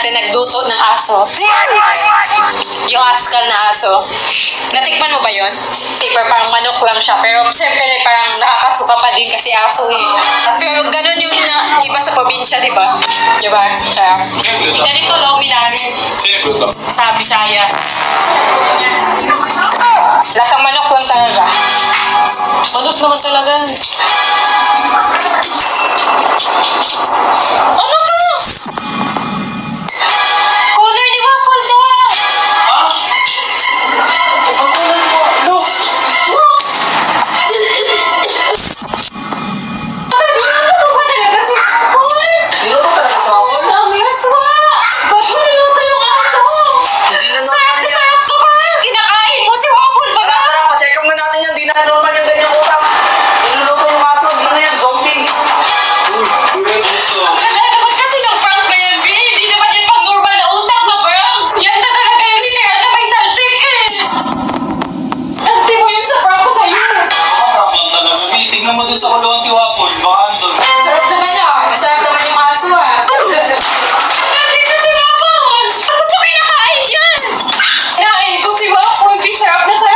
natin nagluto ng aso. Yung askal na aso. Natikman mo ba yun? Paper, parang manok lang siya. Pero siyempre parang nakakasuka pa din kasi aso eh. Pero ganun yung iba sa probinsya, di ba? Di ba? Kaya, ganito lomi namin. Sa Bisaya. Lasang manok lang talaga. Manok naman talaga. Ano to? Color ni Waffle to! Ha? Look! Niluto talaga sa ako? Ang yaswa! Ba't mo niluto yung aso? Hindi na Sarap normal na yan. sarap to ba? Kinakain mo si Waffle ba? Tara, tara, ma-check up na natin yan. Di na normal yung ganyang utak. Niluluto yung aso, di na yan, zombie. Wala naman kasi ng prank na yan, B. Hindi naman yan pang normal na utak na prank. Yan na talaga yung literal na may saltik eh. Anti mo yun sa prank ko sa'yo. Tingnan mo dun sa kulungan si Wapol. Baka andun. Sarap naman niya. Masarap naman yung aso ah. Anti ko si Waffle. Bakit mo kinakain yan? Kinain ko si Waffle. Sarap na sarap.